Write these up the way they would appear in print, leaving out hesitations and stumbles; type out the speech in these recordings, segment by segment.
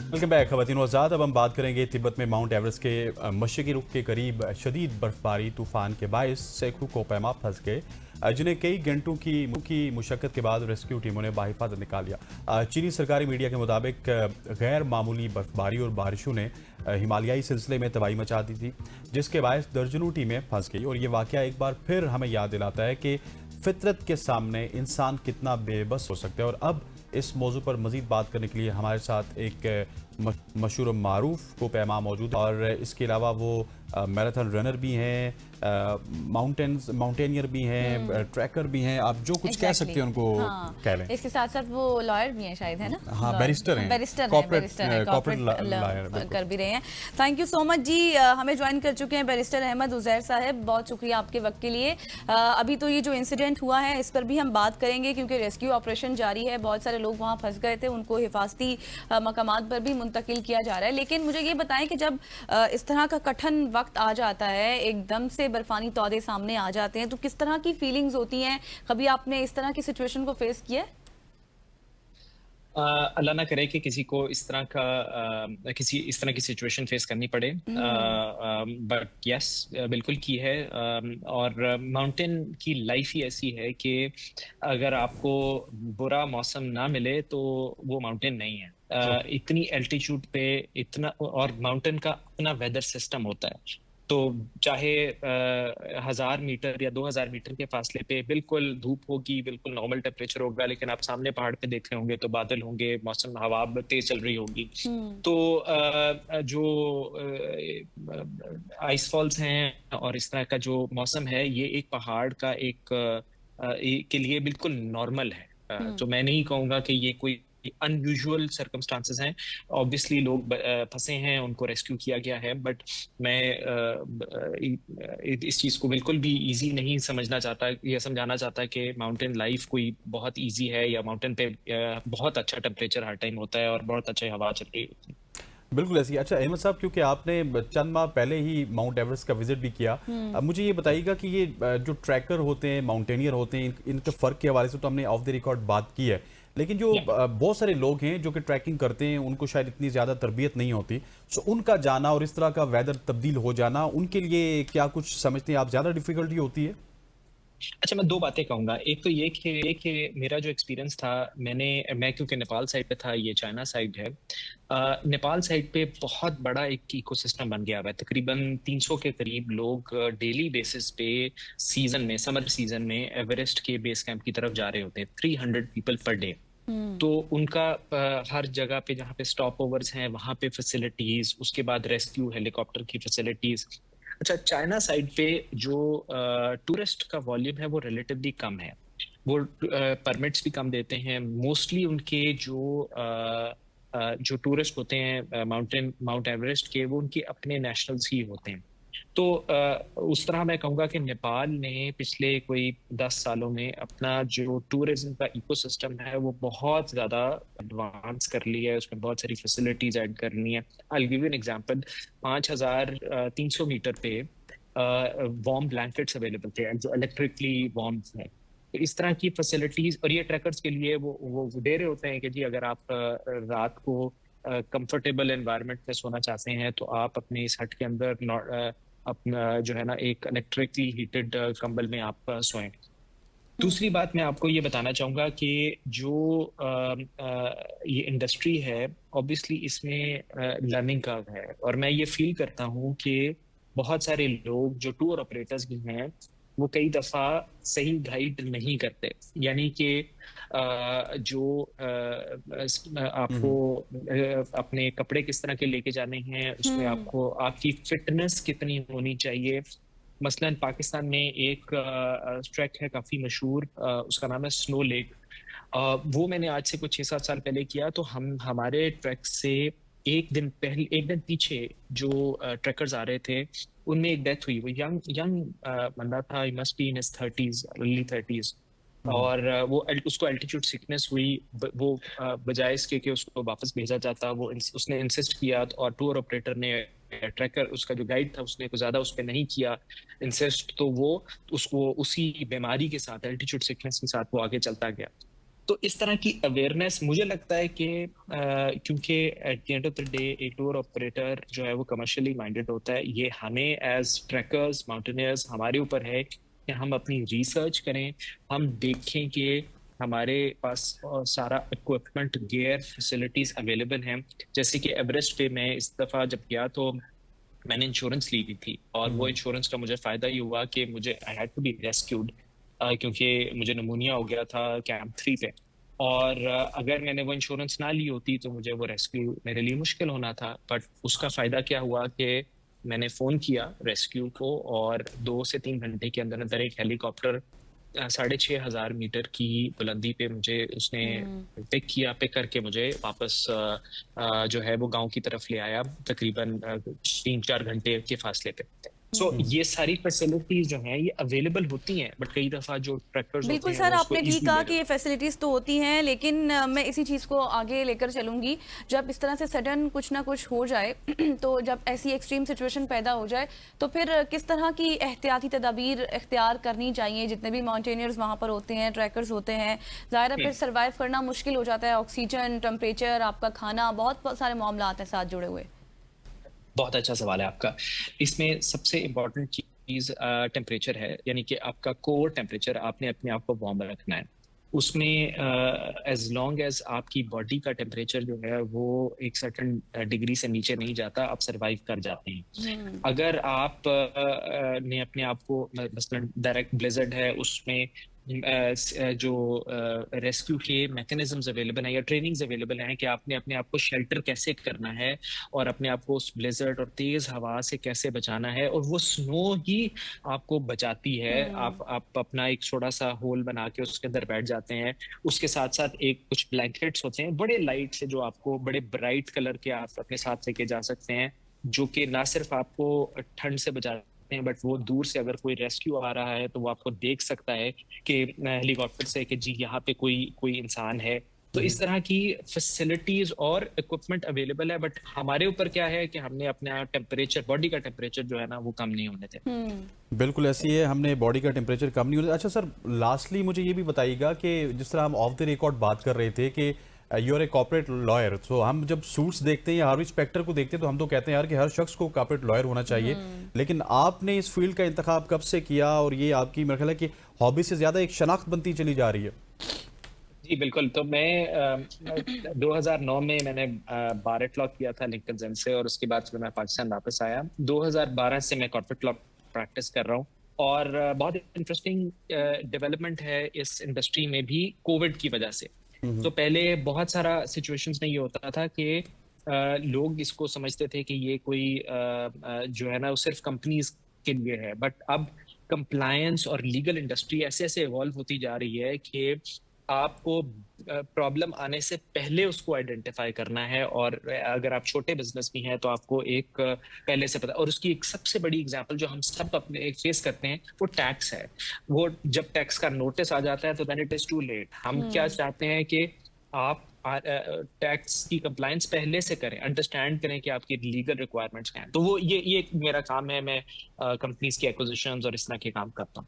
Welcome back खवातीन आज़ाद। अब हम बात करेंगे तिब्बत में माउंट एवरेस्ट के मशरकी रुख के करीब शदीद बर्फबारी तूफान के बायस सैकड़ों कोहपैमा फंस गए, जिन्हें कई घंटों की मुशक्कत के बाद रेस्क्यू टीमों ने बाहिफाजत निकाल लिया। चीनी सरकारी मीडिया के मुताबिक गैर मामूली बर्फबारी और बारिशों ने हिमालयाई सिलसिले में तबाही मचा दी थी, जिसके बायस दर्जनों टीमें फंस गई। और ये वाकया एक बार फिर हमें याद दिलाता है कि फितरत के सामने इंसान कितना बेबस हो सकता है। और अब इस मौजू पर मजीद बात करने के लिए हमारे साथ एक मशहूर मारूफ को पैमा मौजूद है, और इसके अलावा वो मैराथन रनर भी हैं, माउंटेनियर भी हैं, ट्रैकर भी हैं। आप जो कुछ कह सकते हैं उनको कह लें। इसके साथ साथ वो लॉयर भी हैं शायद, है ना? हाँ, बैरिस्टर हैं, कॉर्पोरेट लॉयर कर भी रहे हैं। थैंक यू सो मच जी। हमें ज्वाइन कर चुके हैं बैरिस्टर अहमद उजैर साहब, बहुत शुक्रिया आपके वक्त के लिए। अभी तो ये जो इंसिडेंट हुआ है इस पर भी हम बात करेंगे, क्योंकि रेस्क्यू ऑपरेशन जारी है। बहुत सारे लोग वहाँ फंस गए थे, उनको हिफाजती मकामात पर भी मुंतकिल किया जा रहा है। लेकिन मुझे ये बताएं कि जब इस तरह का कठिन वक्त आ जाता है, एकदम से बर्फानी तौदे सामने आ जाते हैं, तो किस तरह की फीलिंग्स होती हैं? कभी आपने इस तरह की सिचुएशन को फेस किया है? अल्लाह ना करे कि किसी को इस तरह का किसी इस तरह की सिचुएशन फेस करनी पड़े, बट यस बिल्कुल की है। और माउंटेन की लाइफ ही ऐसी है कि अगर आपको बुरा मौसम ना मिले तो वो माउंटेन नहीं है। इतनी एल्टीट्यूड पे इतना, और माउंटेन का अपना वेदर सिस्टम होता है। तो चाहे 1000 मीटर या 2000 मीटर के फासले पे बिल्कुल धूप होगी, बिल्कुल नॉर्मल टेम्परेचर होगा, लेकिन आप सामने पहाड़ पे देख रहे होंगे तो बादल होंगे, मौसम हवा तेज चल रही होगी। तो जो आइस फॉल्स हैं और इस तरह का जो मौसम है, ये एक पहाड़ का के लिए बिल्कुल नॉर्मल है। तो मैं नहीं कहूंगा कि ये कोई अनयूजुअल सर्कमस्टांसेस हैं। ऑब्वियसली लोग फंसे हैं, उनको रेस्क्यू किया गया है, बट मैं इस चीज को बिल्कुल भी इजी नहीं समझना चाहता या समझाना चाहता कि माउंटेन लाइफ कोई बहुत इजी है, या माउंटेन पे बहुत अच्छा टेम्परेचर हर टाइम होता है और बहुत अच्छी हवा चल रही होती है। बिल्कुल ऐसी। अच्छा अहमद साहब, क्योंकि आपने चंद माह पहले ही माउंट एवरेस्ट का विजिट भी किया, अब मुझे ये बताइएगा कि ये जो ट्रैकर होते हैं, माउंटेनियर होते हैं, इनके फ़र्क के हवाले से तो हमने ऑफ द रिकॉर्ड बात की है, लेकिन जो बहुत सारे लोग हैं जो कि ट्रैकिंग करते हैं, उनको शायद इतनी ज़्यादा तरबियत नहीं होती, सो उनका जाना और इस तरह का वेदर तब्दील हो जाना, उनके लिए क्या कुछ समझते हैं आप ज़्यादा डिफिकल्टी होती है? अच्छा, मैं दो बातें कहूंगा। एक तो ये कि मेरा जो एक्सपीरियंस था, मैं क्योंकि नेपाल साइड पे था, ये चाइना साइड है। नेपाल साइड पे बहुत बड़ा एक इकोसिस्टम बन गया हुआ है। तकरीबन 300 के करीब लोग डेली बेसिस पे सीजन में, समर सीजन में एवरेस्ट के बेस कैंप की तरफ जा रहे होते हैं। 300 पीपल पर डे। तो उनका हर जगह पे जहाँ पे स्टॉप ओवर्स हैं वहां पे फैसिलिटीज, उसके बाद रेस्क्यू हेलीकॉप्टर की फैसिलिटीज। अच्छा, चाइना साइड पे जो टूरिस्ट का वॉल्यूम है वो रिलेटिवली कम है। वो परमिट्स भी कम देते हैं। मोस्टली उनके जो टूरिस्ट होते हैं माउंट एवरेस्ट के, वो उनके अपने नेशनल्स ही होते हैं। तो उस तरह मैं कहूँगा कि नेपाल ने पिछले कोई 10 सालों में अपना जो टूरिज्म का इकोसिस्टम है वो बहुत ज़्यादा एडवांस कर लिया है। उसमें बहुत सारी फैसिलिटीज ऐड करनी है। I give you an example. 5300 metre पे वार्म ब्लैंकेट्स अवेलेबल थे जो इलेक्ट्रिकली वार्म है। तो इस तरह की फैसिलिटीज, और ये ट्रैकर्स के लिए वो दे रहे होते हैं कि जी अगर आप रात को कंफर्टेबल एनवायरनमेंट में सोना चाहते हैं तो आप अपने इस हट के अंदर अपना जो है ना एक इलेक्ट्रिकली हीटेड कंबल में आप सोएं। दूसरी बात मैं आपको ये बताना चाहूंगा कि जो ये इंडस्ट्री है, ऑब्वियसली इसमें लर्निंग कर्व है, और मैं ये फील करता हूँ कि बहुत सारे लोग जो टूर ऑपरेटर्स भी हैं वो कई दफा सही गाइड नहीं करते। यानी कि जो आपको अपने कपड़े किस तरह के लेके जाने हैं, उसमें आपको आपकी फिटनेस कितनी होनी चाहिए। मसलन पाकिस्तान में एक ट्रैक है काफी मशहूर, उसका नाम है स्नो लेक। वो मैंने आज से कुछ 6-7 साल पहले किया। तो हम हमारे ट्रैक से एक दिन पीछे जो ट्रैकर्स आ रहे थे, उनमें एक डेथ हुई। वो यंग यंग बंदा था, he must be in his 30s, early 30s। और उसको एल्टीट्यूड सिकनेस हुई। वो बजाय इसके कि उसको वापस भेजा जाता, उसने इंसिस्ट किया, और टूर ऑपरेटर ने, ट्रैकर उसका जो गाइड था, उसने कुछ ज्यादा उस पर नहीं किया इंसिस्ट। तो वो उसको उसी बीमारी के साथ, एल्टीट्यूड सिकनेस के साथ वो आगे चलता गया। तो इस तरह की अवेयरनेस मुझे लगता है कि क्योंकि at the end of the day एक टूर ऑपरेटर जो है वो कमर्शियली माइंडेड होता है, ये हमें एज ट्रैकर्स माउंटेनियर्स हमारे ऊपर है कि हम अपनी रिसर्च करें, हम देखें कि हमारे पास सारा इक्विपमेंट गियर फैसिलिटीज अवेलेबल हैं। जैसे कि एवरेस्ट पे मैं इस दफा जब गया तो मैंने इंश्योरेंस ली हुई थी, और वो इंश्योरेंस का मुझे फायदा ये हुआ कि मुझे I had to be rescued क्योंकि मुझे निमोनिया हो गया था कैंप 3 पे। और अगर मैंने वो इंश्योरेंस ना ली होती तो मुझे वो रेस्क्यू मेरे लिए मुश्किल होना था। बट उसका फायदा क्या हुआ कि मैंने फोन किया रेस्क्यू को, और 2 से 3 घंटे के अंदर अंदर एक हेलीकॉप्टर 6,500 मीटर की बुलंदी पे मुझे उसने पिक करके मुझे वापस जो है वो गांव की तरफ ले आया, तकरीबन 3-4 घंटे के फासले पे। सो ये सारी फैसिलिटीज जो हैं ये अवेलेबल होती हैं, बट कई दफा जो ट्रैक्टर्स होते बिल्कुल हैं सर, वो आपने उसको ठीक easily कहा ले कि ये फैसिलिटीज़ तो होती हैं, लेकिन मैं इसी चीज़ को आगे लेकर चलूंगी। जब इस तरह से सडन कुछ ना कुछ हो जाए तो जब ऐसी एक्सट्रीम सिचुएशन पैदा हो जाए तो फिर किस तरह की एहतियाती तदाबीर इख्तियार करनी चाहिए? जितने भी माउंटेनियर्स वहाँ पर होते हैं, ट्रैकर्स होते हैं, ज़ाहिर है फिर सर्वाइव करना मुश्किल हो जाता है। ऑक्सीजन, टेम्परेचर, आपका खाना, बहुत सारे मामला हैं साथ जुड़े हुए। बहुत अच्छा सवाल है आपका। इसमें सबसे इम्पोर्टेंट चीज टेम्परेचर है, यानी कि आपका कोर टेम्परेचर आपने अपने आप को वार्म रखना है। उसमें एज लॉन्ग एज आपकी बॉडी का टेम्परेचर जो है वो एक सर्टेन डिग्री से नीचे नहीं जाता, आप सरवाइव कर जाते हैं। अगर आप ने अपने आप को मसलन डायरेक्ट ब्लिज़र्ड है उसमें जो रेस्क्यू के मैकेनिज्म्स अवेलेबल हैं या ट्रेनिंग्स अवेलेबल हैं कि आपने अपने आप को शेल्टर कैसे करना है और अपने आप को उस ब्लेजर्ड और तेज हवा से कैसे बचाना है, और वो स्नो ही आपको बचाती है। आप अपना एक छोटा सा होल बना के उसके अंदर बैठ जाते हैं। उसके साथ साथ एक कुछ ब्लैंकेट्स होते हैं बड़े लाइट से, जो आपको बड़े ब्राइट कलर के आप अपने साथ लेके जा सकते हैं, जो कि ना सिर्फ आपको ठंड से बचा हैं बट वो दूर से अगर कोई रेस्क्यू आ रहा है तो वो आपको देख सकता है कि हेलीकॉप्टर से कि जी यहाँ पे कोई कोई इंसान है। तो इस तरह की फैसिलिटीज और इक्विपमेंट अवेलेबल है, बट हमारे ऊपर क्या है कि हमने अपना टेम्परेचर, बॉडी का टेम्परेचर जो है ना वो कम नहीं होने देते। बिल्कुल ऐसी है, हमने बॉडी का टेम्परेचर कम नहीं होने। अच्छा सर, लास्टली मुझे ये भी बताइएगा कि जिस तरह हम ऑफ द रिकॉर्ड बात कर रहे थे कि you are a corporate lawyer, तो हम जब सूट्स देखते हैं या हार्वी स्पेक्टर को देखते हैं तो हम तो कहते हैं यार कि हर शख्स को कॉर्पोरेट लॉयर होना चाहिए, लेकिन आपने इस फील्ड का इंतखाब कब से किया और ये आपकी मेरा ख्याल है कि हॉबी से ज्यादा एक शनाख्त बनती चली जा रही है? जी बिल्कुल। तो मैं 2009 में मैंने बार एट लॉ किया था लिंकन जेन से, और उसके बाद फिर मैं पाकिस्तान वापस आया। 2012 से मैं कॉर्पोरेट लॉ प्रैक्टिस कर रहा हूँ, और बहुत इंटरेस्टिंग डेवलपमेंट है इस इंडस्ट्री में भी कोविड की वजह से। तो पहले बहुत सारा सिचुएशंस में ये होता था कि लोग इसको समझते थे कि ये कोई जो है ना वो सिर्फ कंपनीज के लिए है, बट अब कंप्लायंस और लीगल इंडस्ट्री ऐसे ऐसे इवॉल्व होती जा रही है कि आपको प्रॉब्लम आने से पहले उसको आइडेंटिफाई करना है, और अगर आप छोटे बिजनेस भी हैं तो आपको एक पहले से पता। और उसकी एक सबसे बड़ी एग्जांपल जो हम सब अपने एक फेस करते हैं वो टैक्स है। वो जब टैक्स का नोटिस आ जाता है तो then it is too late. हम क्या चाहते हैं कि आप टैक्स की कंप्लायंस पहले से करें, अंडरस्टैंड करें कि आपकी लीगल रिक्वायरमेंट्स क्या हैं। तो वो ये मेरा काम है, मैं कंपनीज की एक्विजिशंस और इस तरह के काम करता हूँ।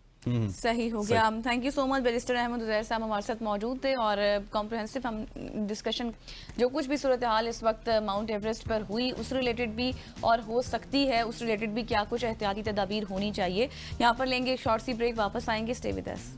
सही हो गया। Thank you so much barrister Ahmed Uzair साहब हमारे साथ मौजूद थे, और कॉम्प्रहेंसिव हम डिस्कशन जो कुछ भी सूरत हाल इस वक्त माउंट एवरेस्ट पर हुई उस रिलेटेड भी और हो सकती है उस रिलेटेड भी क्या कुछ एहतियाती तदाबीर होनी चाहिए। यहाँ पर लेंगे एक शॉर्ट सी ब्रेक, वापस आएंगे। Stay with us.